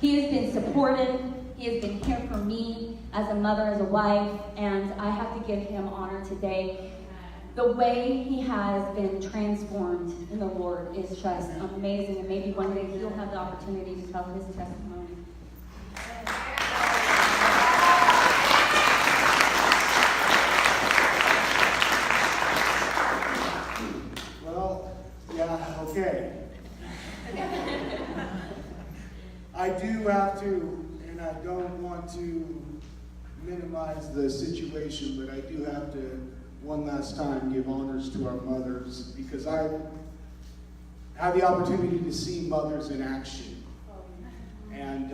He has been supportive. He has been here for me as a mother, as a wife, and I have to give him honor today. The way he has been transformed in the Lord is just amazing, and maybe one day he'll have the opportunity to tell his testimony. Well, yeah, okay. I do have to, and I don't want to minimize the situation, but I do have to one last time give honors to our mothers, because I had the opportunity to see mothers in action. And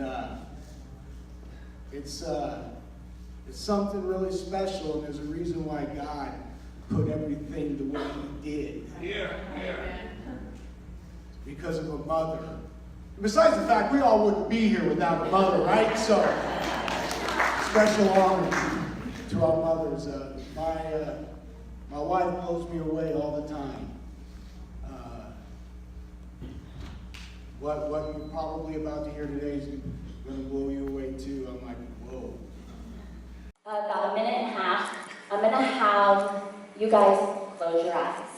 it's something really special, and there's a reason why God put everything the way he did. Yeah. Because of a mother. Besides the fact we all wouldn't be here without a mother, right? So, special honor to our mothers. My wife blows me away all the time. What you're probably about to hear today is going to blow you away too. I'm like, whoa. About a minute and a half, I'm going to have you guys close your eyes.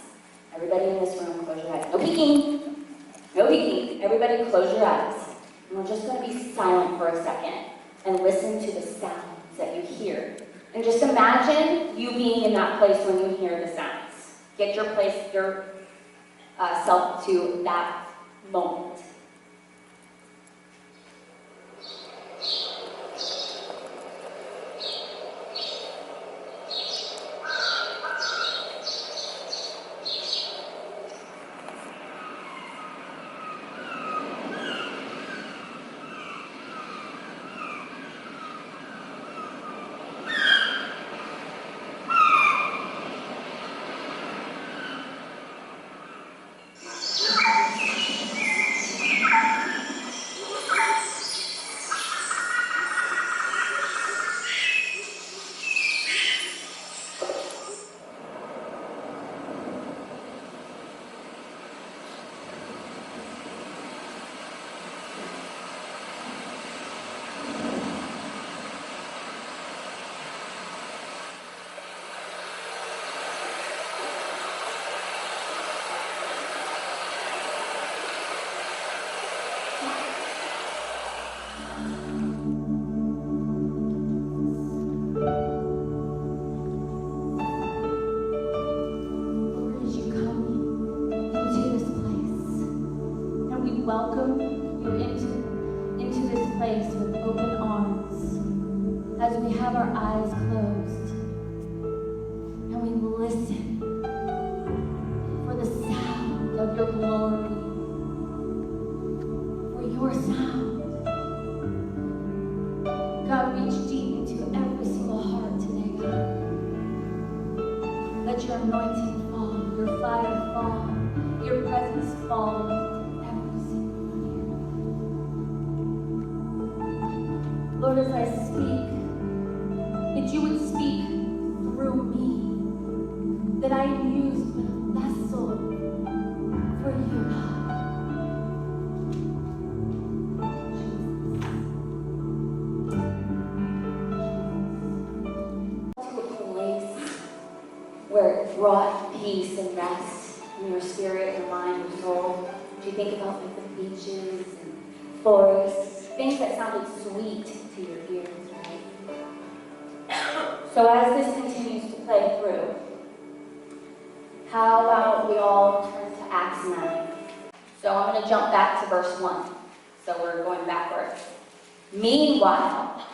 Everybody in this room, close your eyes. No peeking. No peeking. Everybody close your eyes. And we're just going to be silent for a second and listen to the sounds that you hear. And just imagine you being in that place when you hear the sounds. Get yourself to that moment. Welcome you into this place with open arms as we have our eyes closed and we listen for the sound of your glory, for your sound. God, reach deep into every single heart today, God. Let your anointing fall, your fire fall, your presence fall. Lord, as I speak, that you would speak through me, that I am used with a vessel for you, God. To a place where it brought peace and rest in your spirit, your mind, your soul. Do you think about like the beaches and forests, things that sounded sweet to your ears, right? So as this continues to play through, how about we all turn to Acts 9? So I'm going to jump back to verse 1. So we're going backwards. Meanwhile,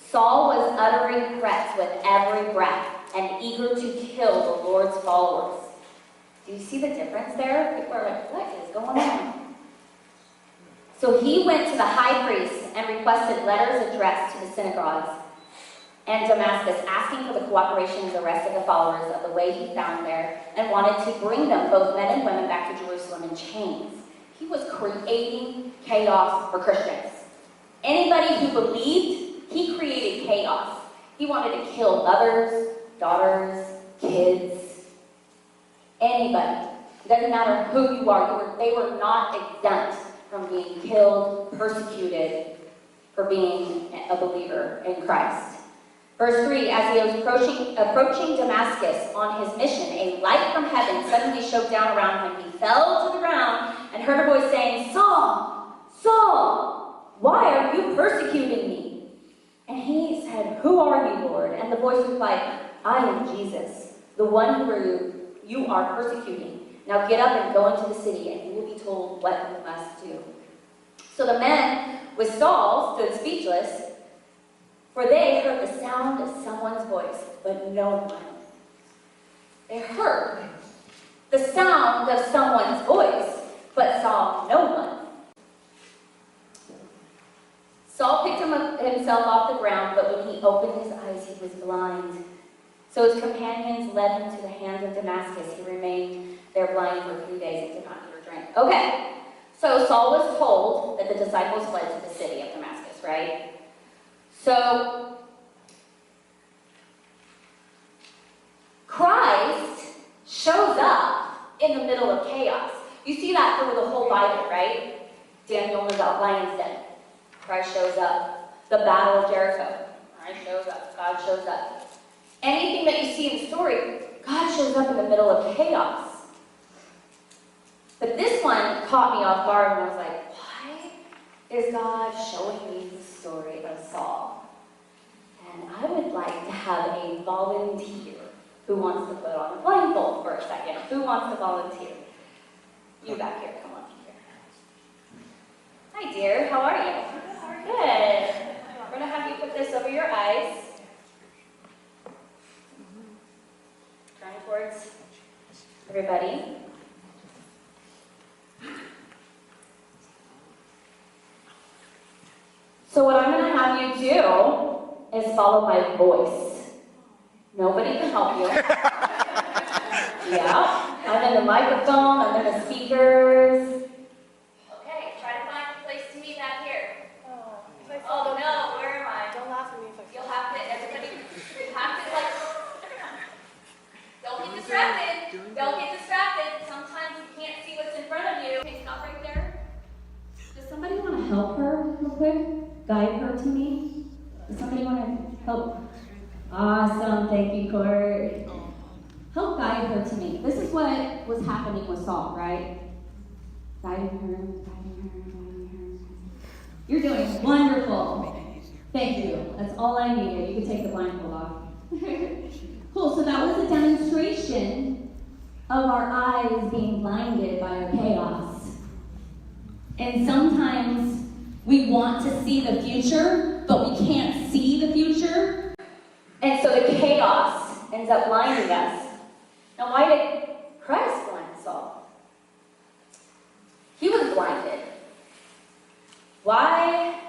Saul was uttering threats with every breath and eager to kill the Lord's followers. Do you see the difference there? People are like, what is going on? So he went to the high priest and requested letters addressed to the synagogues and Damascus, asking for the cooperation of the rest of the followers of the way he found there, and wanted to bring them, both men and women, back to Jerusalem in chains. He was creating chaos for Christians. Anybody who believed, he created chaos. He wanted to kill mothers, daughters, kids, anybody. It doesn't matter who you are. They were not exempt from being killed, persecuted for being a believer in Christ. Verse 3, as he was approaching Damascus on his mission, a light from heaven suddenly shone down around him. He fell to the ground and heard a voice saying, "Saul, Saul, why are you persecuting me?" And he said, "Who are you, Lord?" And the voice replied, "I am Jesus, the one who you are persecuting. Now get up and go into the city, and you will be told what you must do." So the men with Saul stood speechless, for they heard the sound of someone's voice, but no one. They heard the sound of someone's voice, but saw no one. Saul picked himself off the ground, but when he opened his eyes, he was blind. So his companions led him to the hands of Damascus. He remained there blind for 3 days and did not eat or drink. Okay, so Saul was told that the disciples fled to the city of Damascus, right? So Christ shows up in the middle of chaos. You see that through the whole Bible, right? Daniel was out lions den. Christ shows up. The Battle of Jericho. Christ shows up. God shows up. Anything that you see in the story, God shows up in the middle of chaos. But this one caught me off guard, and I was like, why is God showing me the story of Saul? And I would like to have a volunteer who wants to put on a blindfold for a second. Who wants to volunteer? You back here, come on here. Hi dear, how are you? Good. We're going to have you put this over your eyes. Turn towards everybody. So what I'm going to have you do is follow my voice. Nobody can help you. Yeah, I'm in the microphone, I'm in the speakers. Okay, try to find a place to meet back here. Oh no, where am I? Don't laugh at me if I You'll have to, everybody, you have to like, don't get distracted. Don't get distracted. Sometimes you can't see what's in front of you. Okay, stop right there. Does somebody want to help her real quick? Guide her to me? Does somebody want to help? Awesome, thank you, Court. Help guide her to me. This is what was happening with Saul, right? Guiding her, guiding her, guiding her. You're doing wonderful. Thank you. That's all I needed. You can take the blindfold off. Cool, so that was a demonstration of our eyes being blinded by our chaos. And sometimes we want to see the future, but we can't see the future. And so the chaos ends up blinding us. Now, why did Christ blind Saul? He was blinded. Why?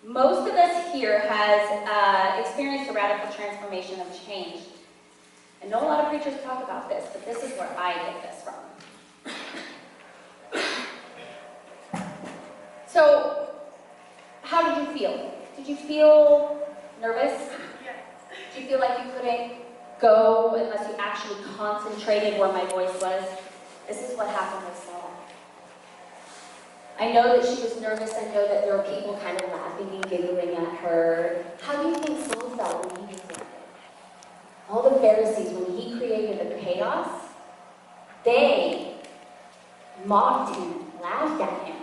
Most of us here has experienced a radical transformation of change. And know a lot of preachers talk about this, but this is where I get this from. So, how did you feel? Did you feel nervous? Yes. Did you feel like you couldn't go unless you actually concentrated where my voice was? This is what happened with Saul. I know that she was nervous. I know that there were people kind of laughing and giggling at her. How do you think Saul felt when he was blinded? All the Pharisees, when he created the chaos, they mocked him, laughed at him,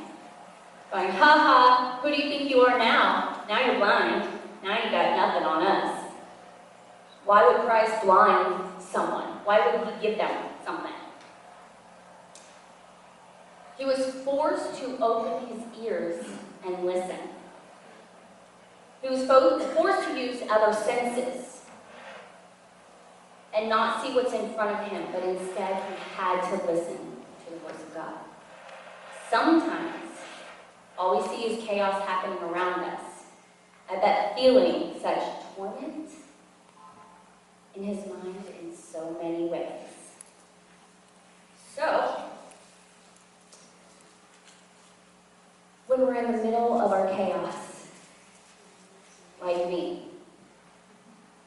going, "Ha ha, who do you think you are now? Now you're blind. Now you got nothing on us." Why would Christ blind someone? Why would he give them something? He was forced to open his ears and listen. He was forced to use other senses and not see what's in front of him, but instead he had to listen to the voice of God. Sometimes all we see is chaos happening around us. I bet feeling such torment in his mind in so many ways. So, when we're in the middle of our chaos, like me,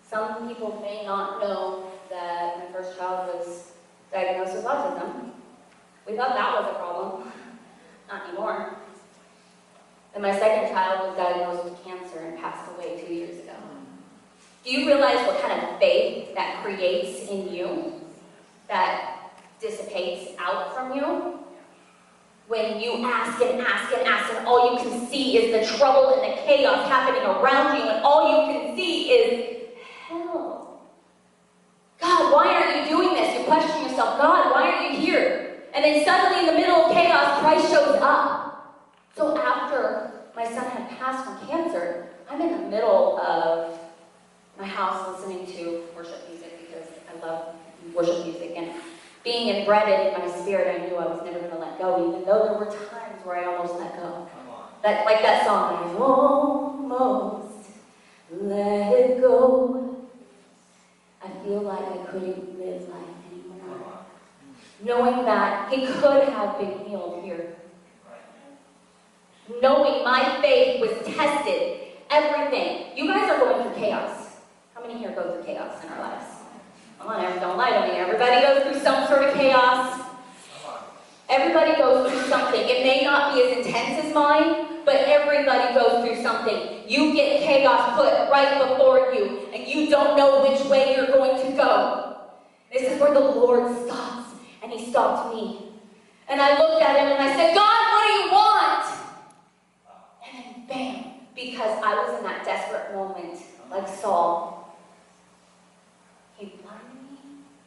some people may not know that my first child was diagnosed with autism. We thought that was a problem. Not anymore. And my second child was diagnosed with cancer and passed away 2 years ago. Do you realize what kind of faith that creates in you, that dissipates out from you? When you ask and ask and ask, and all you can see is the trouble and the chaos happening around you, and all you can see is hell. God, why aren't you doing this? You question yourself, God, why aren't you here? And then suddenly in the middle of chaos, Christ shows up. So after my son had passed from cancer, I'm in the middle of my house listening to worship music because I love worship music, and being embedded in my spirit, I knew I was never going to let go, even though there were times where I almost let go. Like that song, I almost let it go. I feel like I couldn't live life anymore. Knowing that he could have been healed here. Knowing my faith was tested, everything. You guys are going through chaos. How many here go through chaos in our lives? Come on, don't lie to me. Everybody goes through some sort of chaos. Everybody goes through something. It may not be as intense as mine, but everybody goes through something. You get chaos put right before you, and you don't know which way you're going to go. This is where the Lord stops, and he stopped me. And I looked at him and I said, God, what do you want? And then bam, because I was in that desperate moment, like Saul. He blinded me.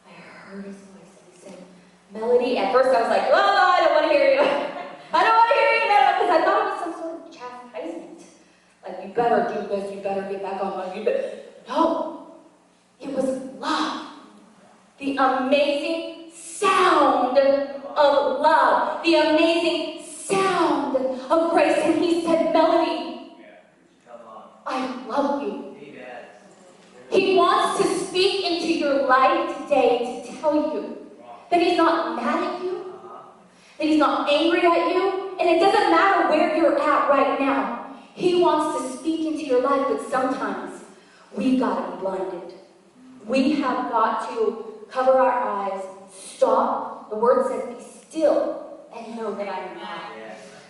I heard his voice and he said, Melody. At first I was like, oh, I don't want to hear you. I don't want to hear you now, because I thought it was some sort of chastisement. Like, you better do this, you better get back on my, you better. No. It was love. The amazing sound of love. The amazing sound of grace. And he said, Melody, I love you. He wants to speak into your life today to tell you that he's not mad at you, that he's not angry at you, and it doesn't matter where you're at right now. He wants to speak into your life, but sometimes we've got to be blinded. We have got to cover our eyes, stop. The word says, be still and know that I am God.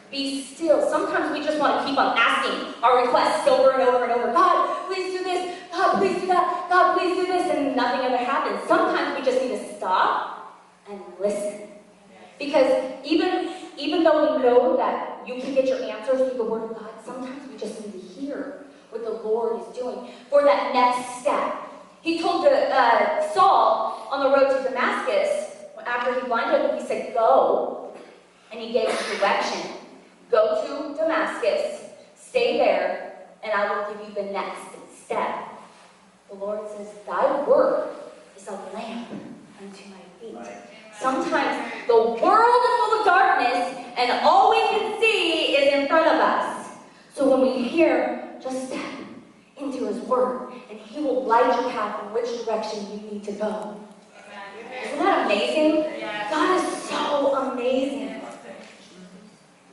Be still. Sometimes we just want to keep on asking our requests over and over and over. God, please do this. God, please do that. God, please do this. And nothing ever happens. Sometimes we just need to stop and listen. Because even though we know that you can get your answers through the Word of God, sometimes we just need to hear what the Lord is doing for that next step. He told Saul on the road to Damascus, after he blinded him, he said, go. And he gave him direction. Go to Damascus, stay there, and I will give you the next step. The Lord says, thy word is a lamp unto my feet. Sometimes the world is full of darkness, and all we can see is in front of us. So when we hear, just step into his word, and he will light your path in which direction you need to go. Isn't that amazing? God is so amazing.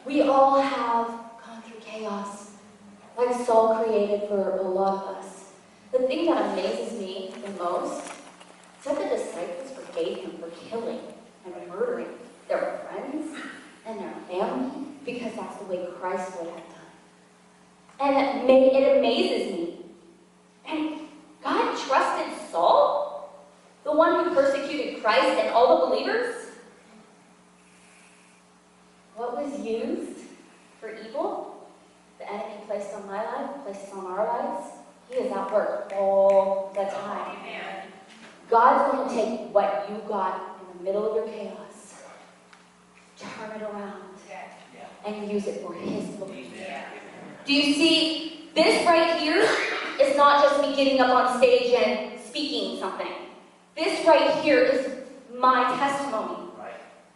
We all have gone through chaos, like Saul created for a lot of us. The thing that amazes me the most is that the disciples forgave him for killing and murdering their friends and their family, because that's the way Christ would have done. And it amazes me. And God trusted Saul, the one who persecuted Christ and all the believers. What was used for evil, the enemy placed on my life, placed on our lives, he is at work all the time. God's going to take what you got in the middle of your chaos, turn it around, and use it for his glory. Do you see, this right here is not just me getting up on stage and speaking something. This right here is my testimony.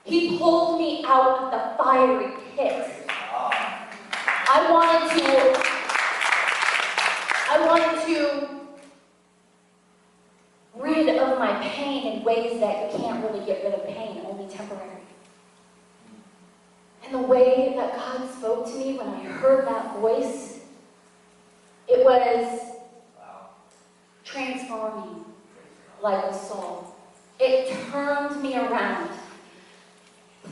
He pulled me out of the fiery pit. I wanted to rid of my pain in ways that you can't really get rid of pain, only temporary. And the way that God spoke to me when I heard that voice, it was transforming, like with Saul. It turned me around.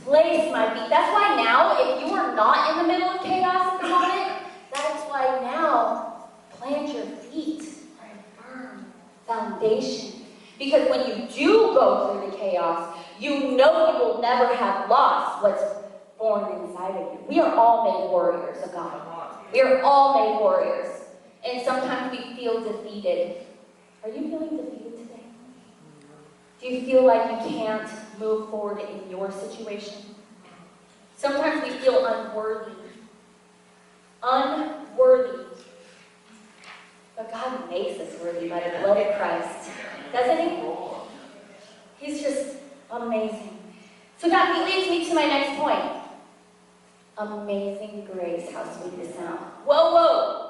Place my feet. That's why now, if you are not in the middle of chaos at the moment, know you will never have lost what's born inside of you. We are all made warriors of God. We are all made warriors. And sometimes we feel defeated. Are you feeling defeated today? Do you feel like you can't move forward in your situation? Sometimes we feel unworthy. Unworthy. But God makes us worthy by the blood of Christ. Doesn't He? He's just amazing. So that leads me to my next point. Amazing grace, how sweet the sound. Whoa, whoa.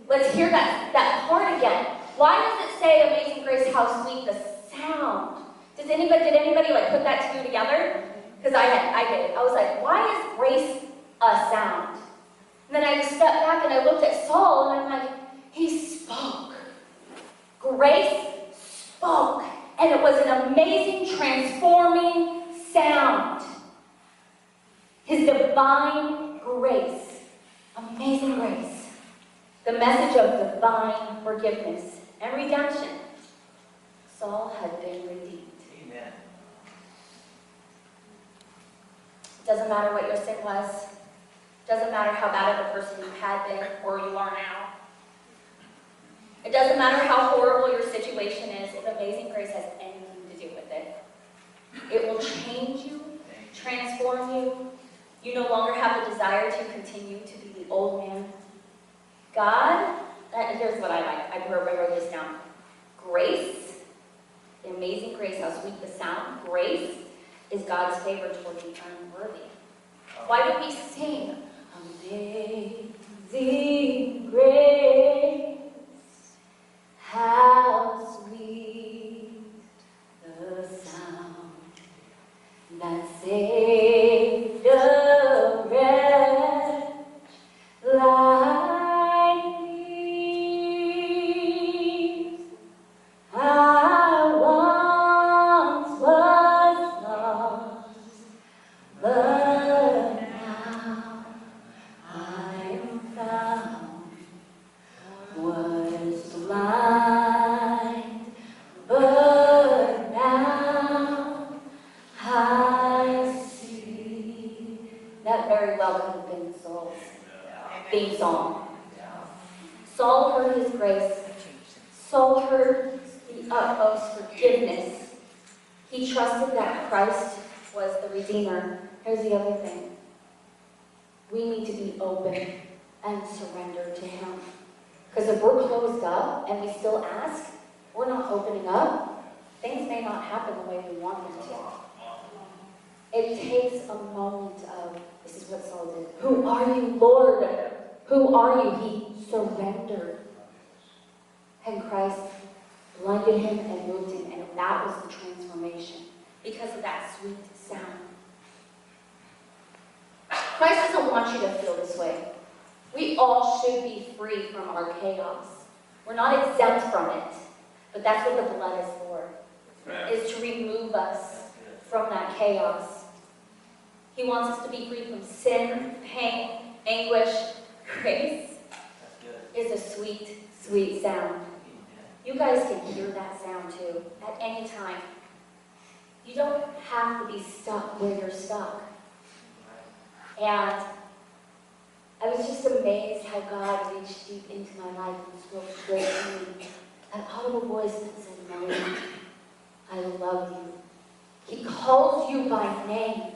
Let's hear that part again. Why does it say amazing grace, how sweet the sound? Did anybody like put that two together? Because I did. I was like, why is grace a sound? And then I stepped back and I looked at Saul and I'm like, he spoke. Grace spoke. And it was an amazing, transforming sound. His divine grace. Amazing grace. The message of divine forgiveness and redemption. Saul had been redeemed. Amen. Doesn't matter what your sin was. Doesn't matter how bad of a person you had been or you are now. It doesn't matter how horrible your situation is, if amazing grace has anything to do with it. It will change you, transform you. You no longer have the desire to continue to be the old man. God, here's what I like. I wrote this down. Grace, the amazing grace, how sweet the sound. Grace is God's favor toward the unworthy. Why do we sing? Amazing grace, how sweet the sound that saved a wretch like me. I once was lost, but now I am found. Was blind, but now I see. That very well could have been Saul's theme song. Saul heard his grace. Saul heard the utmost forgiveness. He trusted that Christ was the Redeemer. Here's the other thing. We need to be open and surrender to Him. Because if we're closed up and we still ask, we're not opening up, things may not happen the way we want them to. It takes a moment of, this is what Saul did. Who are you, Lord? Who are you? He surrendered. And Christ blinded him and moved him, and that was the transformation because of that sweet sound. Christ doesn't want you to feel this way. We all should be free from our chaos. We're not exempt from it, but that's what the blood is for, is to remove us from that chaos. He wants us to be free from sin, pain, anguish. Grace is a sweet, sweet sound. You guys can hear that sound too, at any time. You don't have to be stuck where you're stuck. And I was just amazed how God reached deep into my life and spoke straight to me. An audible voice that said, "Melanie, I love you." He calls you by name.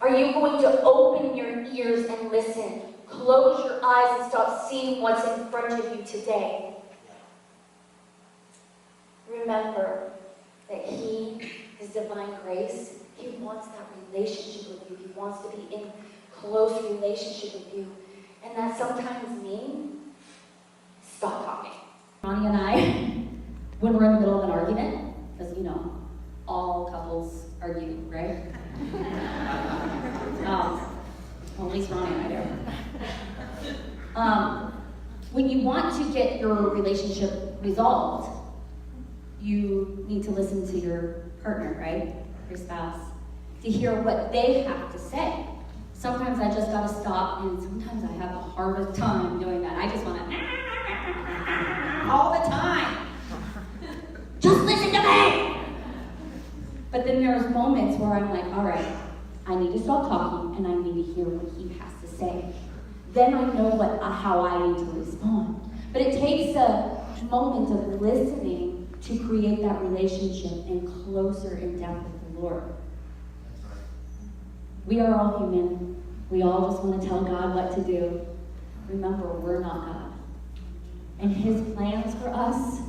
Are you going to open your ears and listen? Close your eyes and stop seeing what's in front of you today. Remember that His divine grace, He wants that relationship with you. He wants to be in close relationship with you. And that sometimes means stop talking. Ronnie and I, when we're in the middle of an argument, because all couples argue, right? Well, at least Ronnie and I do. When you want to get your relationship resolved, you need to listen to your partner, right? Your spouse, to hear what they have to say. Sometimes I just gotta stop, and sometimes I have the hardest time doing that. I just wanna all the time. Just listen to me! But then there's moments where I'm like, all right, I need to stop talking and I need to hear what he has to say. Then I know how I need to respond. But it takes a moment of listening to create that relationship and closer in depth with the Lord. We are all human. We all just want to tell God what to do. Remember, we're not God. And his plans for us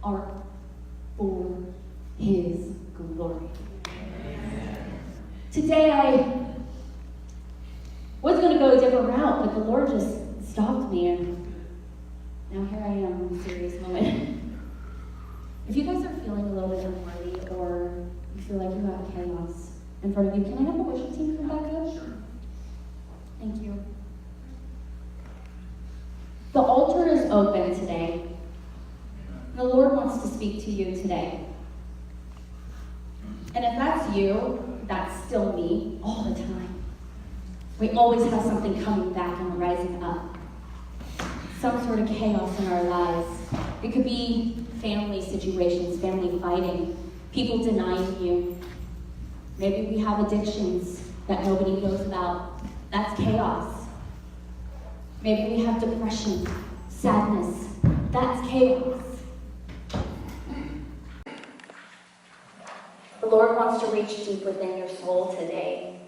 are for his glory. Today I was going to go a different route, but the Lord just stopped me, and now here I am in a serious moment. If you guys are feeling a little bit unworthy, or you feel like you have chaos in front of you, can I have the worship team come back up? Sure. Thank you. The altar is open today. The Lord wants to speak to you today. And if that's you, that's still me all the time. We always have something coming back and rising up. Some sort of chaos in our lives. It could be family situations, family fighting, people denying you. Maybe we have addictions that nobody knows about. That's chaos. Maybe we have depression, sadness. That's chaos. The Lord wants to reach deep within your soul today.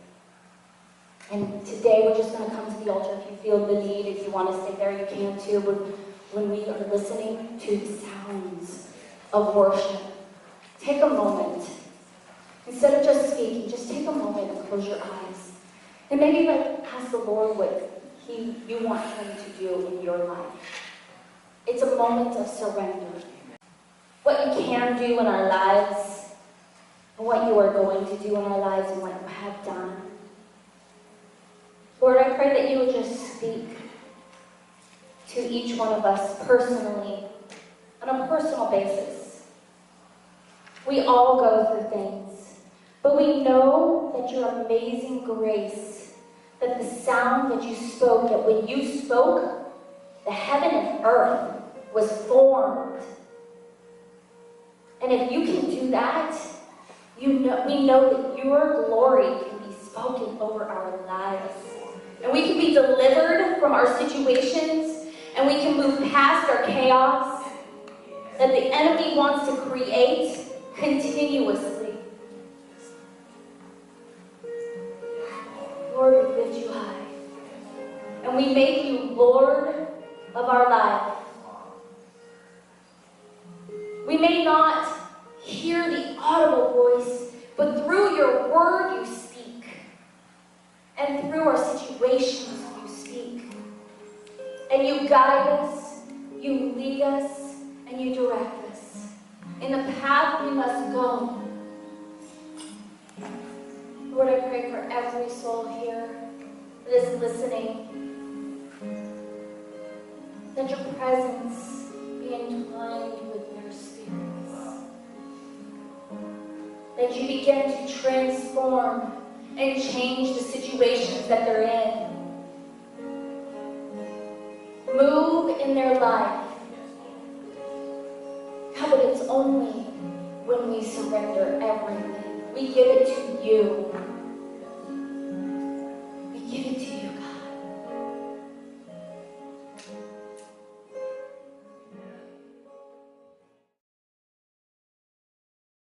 And today we're just going to come to the altar. If you feel the need, if you want to stay there, you can too. But when we are listening to the sounds of worship, take a moment. Instead of just speaking, just take a moment and close your eyes. And maybe ask the Lord what you want him to do in your life. It's a moment of surrender. What you can do in our lives, and what you are going to do in our lives, and what you have done. Lord, I pray that you would just speak to each one of us personally, on a personal basis. We all go through things, but we know that your amazing grace, that the sound that you spoke, that when you spoke, the heaven and earth was formed. And if you can do that, we know that your glory can be spoken over our lives. And we can be delivered from our situations, and we can move past our chaos that the enemy wants to create continuously. Lord, we lift you high. And we make you Lord of our life. We may not hear the audible voice, but through your word you speak. And through our situations you speak. And you guide us, you lead us, and you direct us in the path we must go. Lord, I pray for every soul here that is listening, that your presence be entwined with their spirits, that you begin to transform and change the situations that they're in. Move in their life. God, but it's only when we surrender everything. We give it to you.